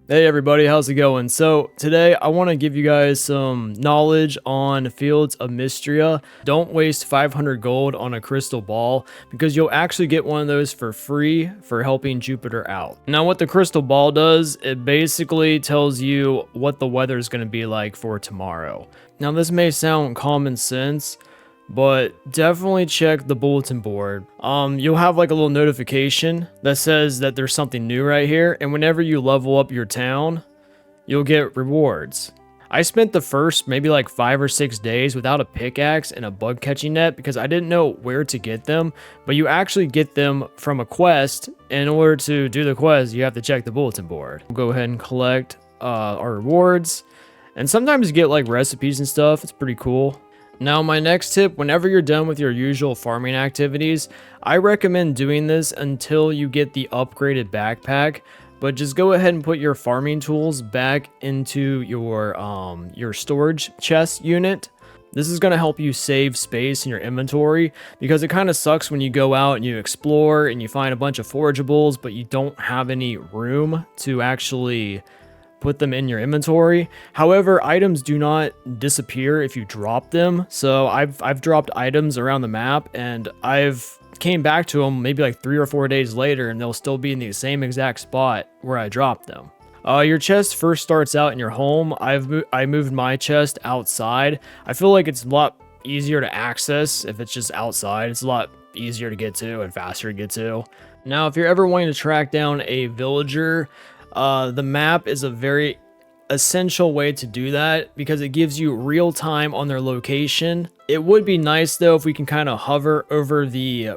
Hey everybody, how's it going? So today I want to give you guys some knowledge on Fields of Mistria. Don't waste 500 gold on a crystal ball because you'll actually get one of those for free for helping Jupiter out. Now what the crystal ball does, it basically tells you what the weather is going to be like for tomorrow. Now this may sound common sense, but definitely check the bulletin board. You'll have like a little notification that says that there's something new right here, and whenever you level up your town, you'll get rewards. I spent the first maybe like 5 or 6 days without a pickaxe and a bug catching net because I didn't know where to get them, but you actually get them from a quest. In order to do the quest, you have to check the bulletin board. We'll go ahead and collect our rewards, and sometimes you get like recipes and stuff. It's pretty cool. Now, my next tip, whenever you're done with your usual farming activities, I recommend doing this until you get the upgraded backpack, but just go ahead and put your farming tools back into your storage chest unit. This is going to help you save space in your inventory because it kind of sucks when you go out and you explore and you find a bunch of forageables, but you don't have any room to actually put them in your inventory. However, items do not disappear if you drop them. So I've dropped items around the map and I've came back to them maybe like 3 or 4 days later and they'll still be in the same exact spot where I dropped them. Your chest first starts out in your home. I moved my chest outside. I feel like it's a lot easier to access if it's just outside. It's a lot easier to get to and faster to get to. Now, if you're ever wanting to track down a villager, the map is a very essential way to do that because it gives you real time on their location. It would be nice though if we can kind of hover over the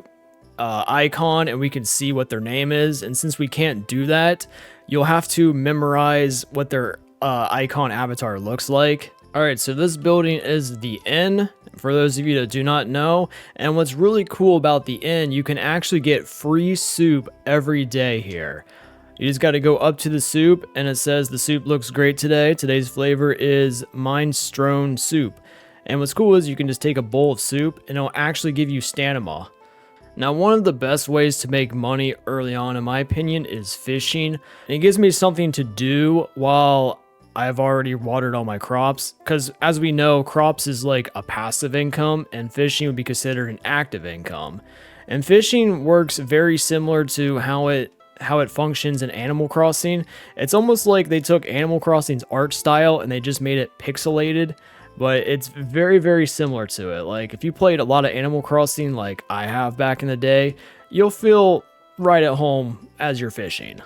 icon and we can see what their name is. And since we can't do that, you'll have to memorize what their icon avatar looks like. All right, so this building is the inn, for those of you that do not know. And what's really cool about the inn, you can actually get free soup every day here. You just got to go up to the soup and it says the soup looks great today. Today's flavor is minestrone soup. And what's cool is you can just take a bowl of soup and it'll actually give you stamina. Now, one of the best ways to make money early on, in my opinion, is fishing. And it gives me something to do while I've already watered all my crops. Because as we know, crops is like a passive income and fishing would be considered an active income. And fishing works very similar to how it functions in Animal Crossing. It's almost like they took Animal Crossing's art style and they just made it pixelated, but it's very, very similar to it. Like if you played a lot of Animal Crossing like I have back in the day, you'll feel right at home as you're fishing.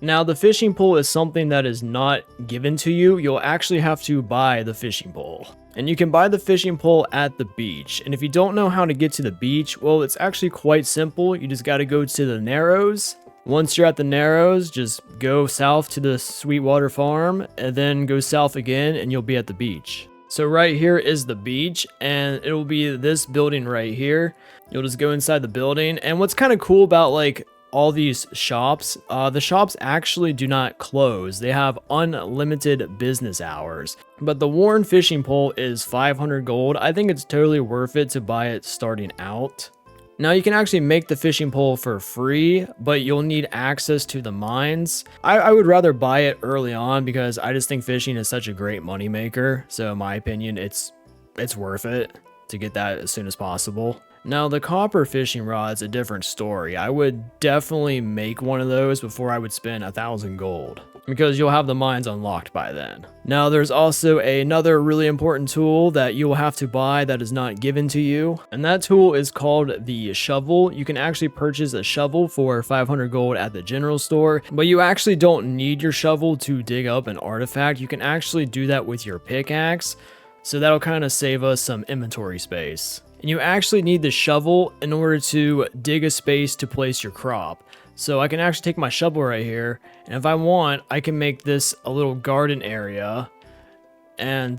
Now, the fishing pole is something that is not given to you. You'll actually have to buy the fishing pole. And you can buy the fishing pole at the beach. And if you don't know how to get to the beach, well, it's actually quite simple. You just got to go to the Narrows. Once you're at the Narrows, just go south to the Sweetwater Farm and then go south again and you'll be at the beach. So right here is the beach and it will be this building right here. You'll just go inside the building. And what's kind of cool about like all these shops, the shops actually do not close. They have unlimited business hours. But the worn fishing pole is 500 gold. I think it's totally worth it to buy it starting out. Now, you can actually make the fishing pole for free, but you'll need access to the mines. I would rather buy it early on because I just think fishing is such a great money maker. So in my opinion, it's worth it to get that as soon as possible. Now, the copper fishing rod's a different story. I would definitely make one of those before I would spend 1,000 gold because you'll have the mines unlocked by then. Now, there's also another really important tool that you'll have to buy that is not given to you, and that tool is called the shovel. You can actually purchase a shovel for 500 gold at the general store, but you actually don't need your shovel to dig up an artifact. You can actually do that with your pickaxe, so that'll kind of save us some inventory space. And you actually need the shovel in order to dig a space to place your crop. So I can actually take my shovel right here, and if I want, I can make this a little garden area and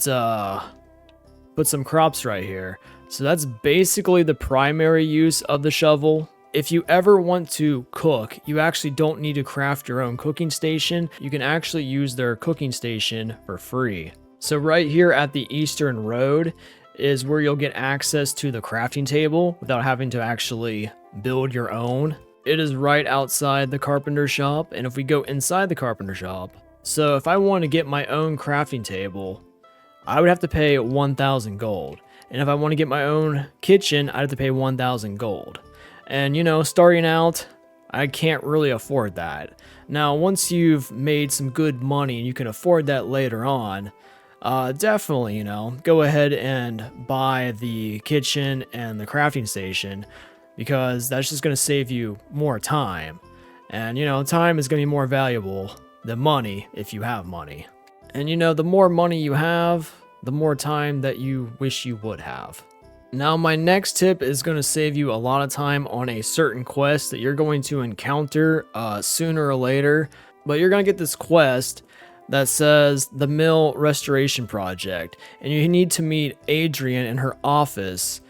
put some crops right here. So that's basically the primary use of the shovel. If you ever want to cook, you actually don't need to craft your own cooking station. You can actually use their cooking station for free. So right here at the Eastern Road is where you'll get access to the crafting table without having to actually build your own. It is right outside the carpenter shop, and if we go inside the carpenter shop, So if I want to get my own crafting table, I would have to pay 1,000 gold. And if I want to get my own kitchen, I'd have to pay 1,000 gold. And you know, starting out, I can't really afford that. Now, once you've made some good money and you can afford that later on, definitely, you know, go ahead and buy the kitchen and the crafting station, because that's just going to save you more time. And you know, time is going to be more valuable than money if you have money. And you know, the more money you have, the more time that you wish you would have. Now, my next tip is going to save you a lot of time on a certain quest that you're going to encounter sooner or later. But you're going to get this quest that says the Mill Restoration Project. And you need to meet Adrian in her office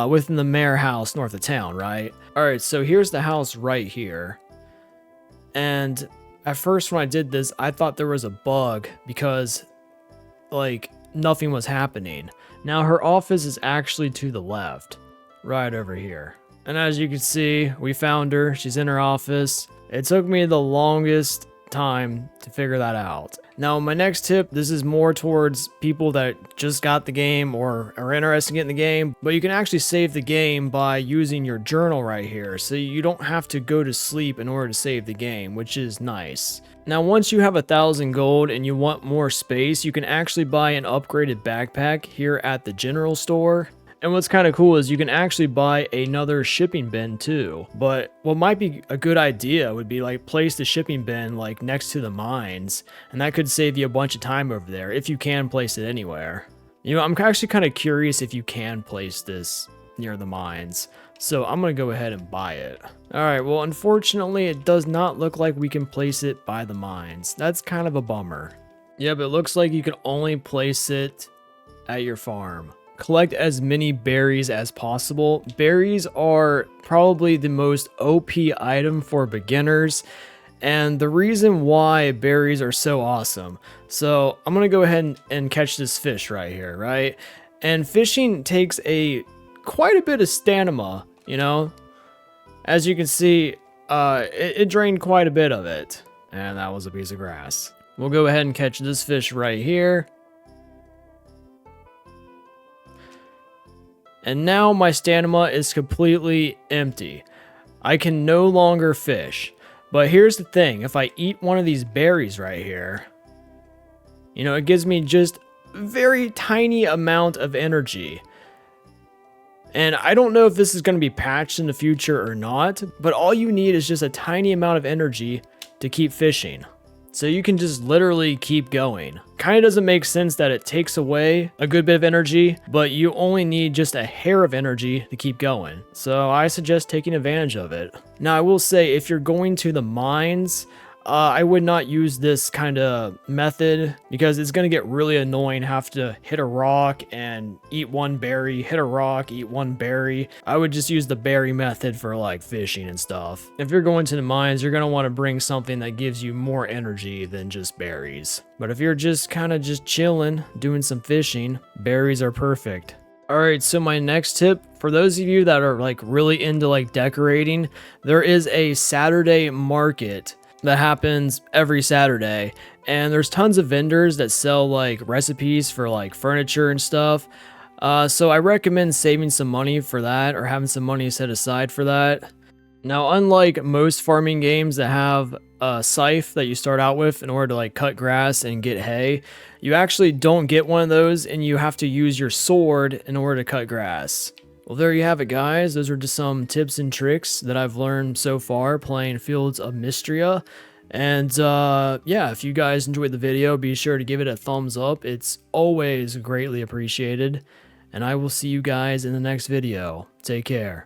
within the Mayor House north of town, right? Alright, so here's the house right here. And at first when I did this, I thought there was a bug because, like, nothing was happening. Now her office is actually to the left, right over here. And as you can see, we found her. She's in her office. It took me the longest time to figure that out. Now my next tip, this is more towards people that just got the game or are interested in getting the game, but you can actually save the game by using your journal right here, so you don't have to go to sleep in order to save the game, which is nice. Now once you have 1,000 gold and you want more space, you can actually buy an upgraded backpack here at the general store. And what's kind of cool is you can actually buy another shipping bin too. But what might be a good idea would be like place the shipping bin like next to the mines, and that could save you a bunch of time over there if you can place it anywhere. You know, I'm actually kind of curious if you can place this near the mines, so I'm gonna go ahead and buy it. Alright, well unfortunately it does not look like we can place it by the mines. That's kind of a bummer. Yep, it looks like you can only place it at your farm. Collect as many berries as possible. Berries are probably the most OP item for beginners, and the reason why berries are so awesome. So I'm gonna go ahead and catch this fish right here, right? And fishing takes quite a bit of stamina, you know? As you can see, it drained quite a bit of it. And that was a piece of grass. We'll go ahead and catch this fish right here. And now my stamina is completely empty. I can no longer fish. But here's the thing, if I eat one of these berries right here, you know, it gives me just a very tiny amount of energy. And I don't know if this is going to be patched in the future or not, but all you need is just a tiny amount of energy to keep fishing. So you can just literally keep going. Kind of doesn't make sense that it takes away a good bit of energy, but you only need just a hair of energy to keep going. So I suggest taking advantage of it. Now I will say, if you're going to the mines, I would not use this kind of method because it's going to get really annoying. Have to hit a rock and eat one berry, hit a rock, eat one berry. I would just use the berry method for like fishing and stuff. If you're going to the mines, you're going to want to bring something that gives you more energy than just berries. But if you're just kind of just chilling, doing some fishing, berries are perfect. Alright, so my next tip, for those of you that are like really into like decorating, there is a Saturday market that happens every Saturday, and there's tons of vendors that sell like recipes for like furniture and stuff. So I recommend saving some money for that, or having some money set aside for that. Now, unlike most farming games that have a scythe that you start out with in order to like cut grass and get hay, you actually don't get one of those, and you have to use your sword in order to cut grass. Well, there you have it, guys. Those are just some tips and tricks that I've learned so far playing Fields of Mistria. And yeah, if you guys enjoyed the video, be sure to give it a thumbs up. It's always greatly appreciated. And I will see you guys in the next video. Take care.